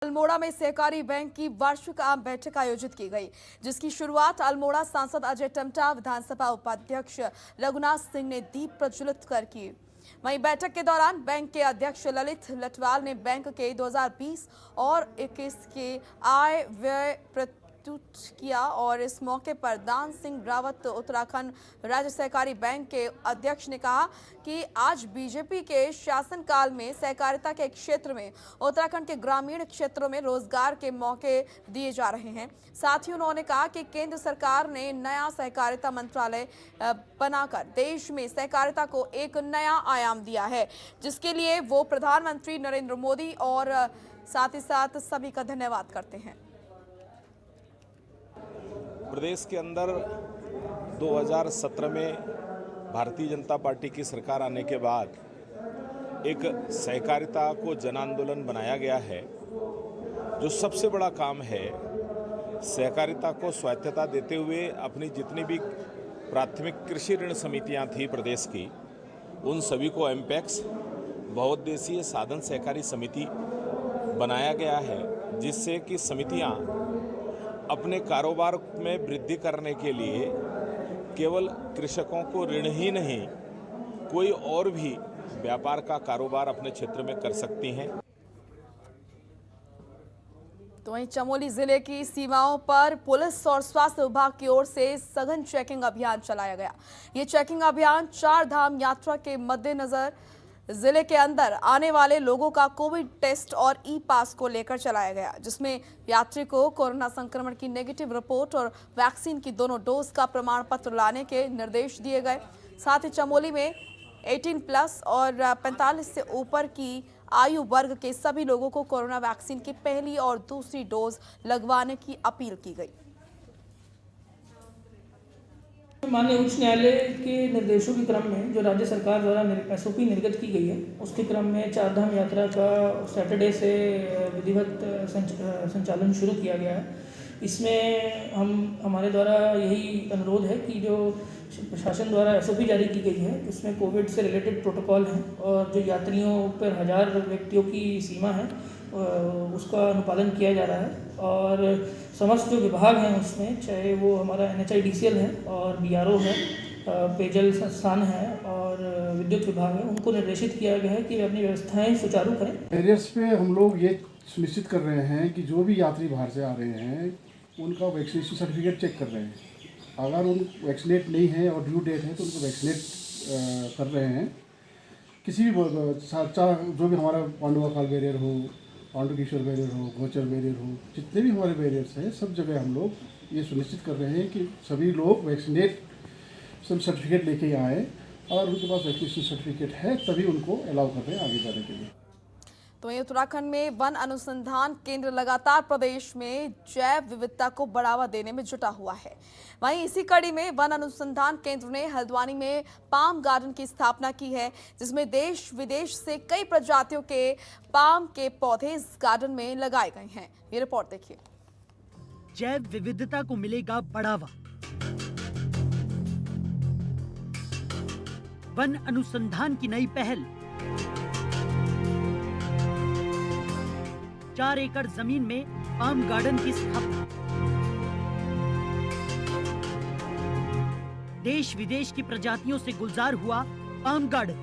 अल्मोड़ा में सहकारी बैंक की वार्षिक आम बैठक आयोजित की गई, जिसकी शुरुआत अल्मोड़ा सांसद अजय टमटा, विधानसभा उपाध्यक्ष रघुनाथ सिंह ने दीप प्रज्वलित कर की। वहीं बैठक के दौरान बैंक के अध्यक्ष ललित लटवाल ने बैंक के 2020 और 21 के आय व्यय प्रस्तुत किया और इस मौके पर दान सिंह रावत उत्तराखंड राज्य सहकारी बैंक के अध्यक्ष ने कहा कि आज बीजेपी के शासनकाल में सहकारिता के क्षेत्र में उत्तराखंड के ग्रामीण क्षेत्रों में रोजगार के मौके दिए जा रहे हैं। साथ ही उन्होंने कहा कि केंद्र सरकार ने नया सहकारिता मंत्रालय बनाकर देश में सहकारिता को एक नया आयाम दिया है, जिसके लिए वो प्रधानमंत्री नरेंद्र मोदी और साथ ही साथ सभी का धन्यवाद करते हैं। प्रदेश के अंदर 2017 में भारतीय जनता पार्टी की सरकार आने के बाद एक सहकारिता को जन आंदोलन बनाया गया है। जो सबसे बड़ा काम है, सहकारिता को स्वायत्तता देते हुए अपनी जितनी भी प्राथमिक कृषि ऋण समितियां थी प्रदेश की, उन सभी को एमपैक्स बहुउद्देशीय साधन सहकारी समिति बनाया गया है, जिससे कि समितियां अपने कारोबार में वृद्धि करने के लिए केवल कृषकों को ऋण ही नहीं, कोई और भी व्यापार का कारोबार अपने क्षेत्र में कर सकती हैं। तो वहीं चमोली जिले की सीमाओं पर पुलिस और स्वास्थ्य विभाग की ओर से सघन चेकिंग अभियान चलाया गया। ये चेकिंग अभियान 4 धाम यात्रा के मद्देनजर जिले के अंदर आने वाले लोगों का कोविड टेस्ट और ई पास को लेकर चलाया गया, जिसमें यात्री को कोरोना संक्रमण की नेगेटिव रिपोर्ट और वैक्सीन की दोनों डोज का प्रमाण पत्र लाने के निर्देश दिए गए। साथ ही चमोली में 18+ और 45 से ऊपर की आयु वर्ग के सभी लोगों को कोरोना वैक्सीन की पहली और दूसरी डोज लगवाने की अपील की गई। माननीय उच्च न्यायालय के निर्देशों के क्रम में जो राज्य सरकार द्वारा एसओपी निर्गत की गई है, उसके क्रम में 4 धाम यात्रा का सैटरडे से विधिवत संचालन शुरू किया गया है। इसमें हमारे द्वारा यही अनुरोध है कि जो प्रशासन द्वारा एसओपी जारी की गई है, उसमें कोविड से रिलेटेड प्रोटोकॉल हैं और जो यात्रियों पर 1000 व्यक्तियों की सीमा है उसका अनुपालन किया जा रहा है। और समस्त जो विभाग हैं उसमें, चाहे वो हमारा NHIDCL है और BRO है, पेयजल संस्थान है और विद्युत विभाग है, उनको निर्देशित किया गया है कि वे अपनी व्यवस्थाएं सुचारू करें। बैरियर्स पे हम लोग ये सुनिश्चित कर रहे हैं कि जो भी यात्री बाहर से आ रहे हैं उनका वैक्सीनेशन सर्टिफिकेट चेक कर रहे हैं। अगर उन वैक्सीनेट नहीं है और ड्यू डेट है तो उनको वैक्सीनेट कर रहे हैं। किसी भी जो भी हमारा पांडुआकाल बैरियर हो, पांडुकेश्वर बैरियर हो, गोचर बैरियर हो, जितने भी हमारे बैरियर्स हैं, सब जगह हम लोग ये सुनिश्चित कर रहे हैं कि सभी लोग वैक्सीनेट सर्टिफिकेट लेके आए और उनके पास वैक्सीनेशन सर्टिफिकेट है तभी उनको अलाउ कर रहे हैं आगे जाने के लिए। तो ये उत्तराखंड में वन अनुसंधान केंद्र लगातार प्रदेश में जैव विविधता को बढ़ावा देने में जुटा हुआ है। वहीं इसी कड़ी में वन अनुसंधान केंद्र ने हल्द्वानी में पाम गार्डन की स्थापना की है, जिसमें देश विदेश से कई प्रजातियों के पाम के पौधे इस गार्डन में लगाए गए हैं। ये रिपोर्ट देखिए। जैव विविधता को मिलेगा बढ़ावा। वन अनुसंधान की नई पहल। 4 एकड़ जमीन में पाम गार्डन की स्थापना। देश विदेश की प्रजातियों से गुलजार हुआ पाम गार्डन।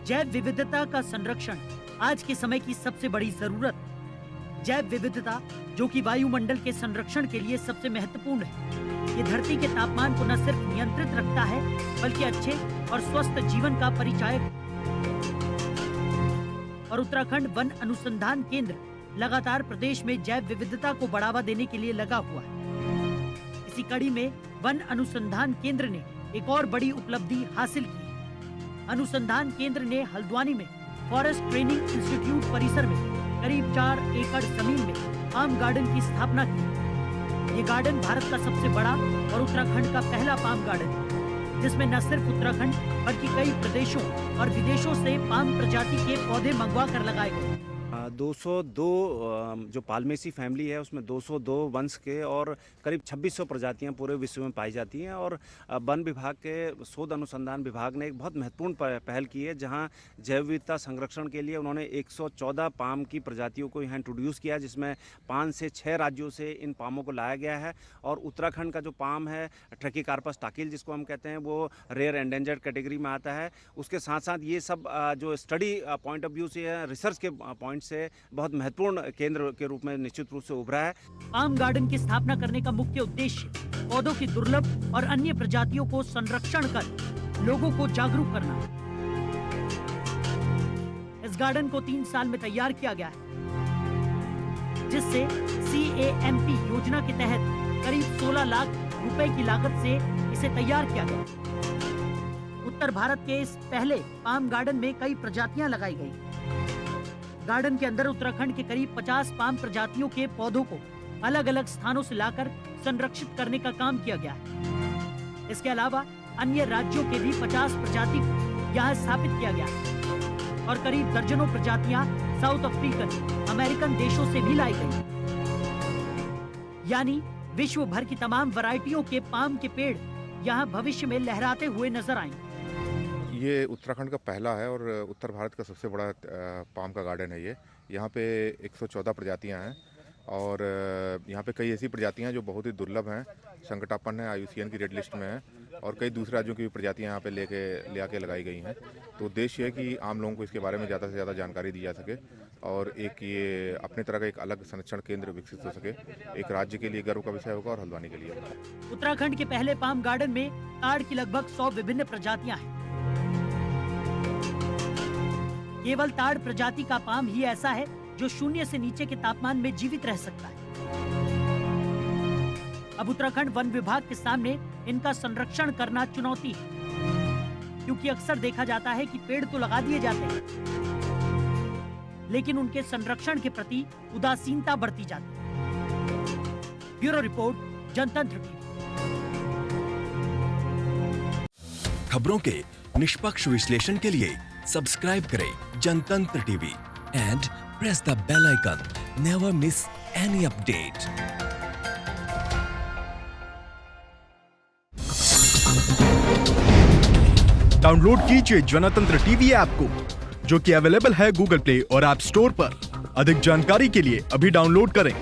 जैव विविधता का संरक्षण आज के समय की सबसे बड़ी जरूरत। जैव विविधता जो कि वायुमंडल के संरक्षण के लिए सबसे महत्वपूर्ण है। ये धरती के तापमान को न सिर्फ नियंत्रित रखता है, बल्कि अच्छे और स्वस्थ जीवन का परिचायक। और उत्तराखंड वन अनुसंधान केंद्र लगातार प्रदेश में जैव विविधता को बढ़ावा देने के लिए लगा हुआ है। इसी कड़ी में वन अनुसंधान केंद्र ने एक और बड़ी उपलब्धि हासिल की है। अनुसंधान केंद्र ने हल्द्वानी में फॉरेस्ट ट्रेनिंग इंस्टीट्यूट परिसर में करीब 4 एकड़ जमीन में पाम गार्डन की स्थापना की। ये गार्डन भारत का सबसे बड़ा और उत्तराखंड का पहला पाम गार्डन है, जिसमें न सिर्फ उत्तराखंड बल्कि कई प्रदेशों और विदेशों से पाम प्रजाति के पौधे मंगवा कर लगाए गए। 202 जो पालमेसी फैमिली है उसमें 202 वंश के और करीब 2600 प्रजातियां पूरे विश्व में पाई जाती हैं। और वन विभाग के शोध अनुसंधान विभाग ने एक बहुत महत्वपूर्ण पहल की है, जहां जैव विविधता संरक्षण के लिए उन्होंने 114 पाम की प्रजातियों को यहाँ इंट्रोड्यूस किया, जिसमें 5 से 6 राज्यों से इन पामों को लाया गया है। और उत्तराखंड का जो पाम है ट्रैकिकार्पस टाकिल जिसको हम कहते हैं, वो रेयर एंडेंजर्ड कैटेगरी में आता है। उसके साथ साथ ये सब जो स्टडी पॉइंट ऑफ व्यू से है, रिसर्च के पॉइंट से बहुत महत्वपूर्ण केंद्र के रूप में निश्चित रूप से उभरा है। पाम गार्डन की स्थापना करने का मुख्य उद्देश्य पौधों की दुर्लभ और अन्य प्रजातियों को संरक्षण कर लोगों को जागरूक करना है। इस गार्डन को 3 साल में तैयार किया गया है, जिससे CAMP योजना के तहत करीब 16 लाख रुपए की लागत से इसे तैयार किया गया। उत्तर भारत के इस पहले पाम गार्डन में कई प्रजातियां लगाई गई। गार्डन के अंदर उत्तराखंड के करीब 50 पाम प्रजातियों के पौधों को अलग अलग स्थानों से लाकर संरक्षित करने का काम किया गया है। इसके अलावा अन्य राज्यों के भी 50 प्रजाति को यहाँ स्थापित किया गया है और करीब दर्जनों प्रजातियां साउथ अफ्रीकन, अमेरिकन देशों से भी लाई गई। यानी विश्व भर की तमाम वैरायटियों के पाम के पेड़ यहाँ भविष्य में लहराते हुए नजर आएंगे। ये उत्तराखंड का पहला है और उत्तर भारत का सबसे बड़ा पाम का गार्डन है ये। यहाँ पे 114 प्रजातियाँ हैं और यहाँ पे कई ऐसी प्रजातियाँ जो बहुत ही दुर्लभ हैं, संकटापन्न है, IUCN की रेड लिस्ट में है और कई दूसरे राज्यों की भी प्रजातियाँ यहाँ पे ले आके लगाई गई हैं। तो उद्देश्य है कि आम लोगों को इसके बारे में ज़्यादा से ज़्यादा जानकारी दी जा सके और एक ये अपने तरह का एक अलग संरक्षण केंद्र विकसित हो सके। एक राज्य के लिए गर्व का विषय होगा और हल्द्वानी के लिए। उत्तराखंड के पहले पाम गार्डन में ताड़ की लगभग 100 विभिन्न प्रजातियां हैं। केवल ताड़ प्रजाति का पाम ही ऐसा है जो 0 से नीचे के तापमान में जीवित रह सकता है। अब उत्तराखंड वन विभाग के सामने इनका संरक्षण करना चुनौती है, क्योंकि अक्सर देखा जाता है कि पेड़ तो लगा दिए जाते हैं, लेकिन उनके संरक्षण के प्रति उदासीनता बढ़ती जाती है। Bureau report, Jantantra TV. खबरों के निष्पक्ष विश्लेषण के लिए सब्सक्राइब करें Jantantra TV and press the bell icon. Never miss any update. Download कीजिए जनतंत्र टीवी ऐप को, जो कि अवेलेबल है गूगल प्ले और ऐप स्टोर पर। अधिक जानकारी के लिए अभी डाउनलोड करें।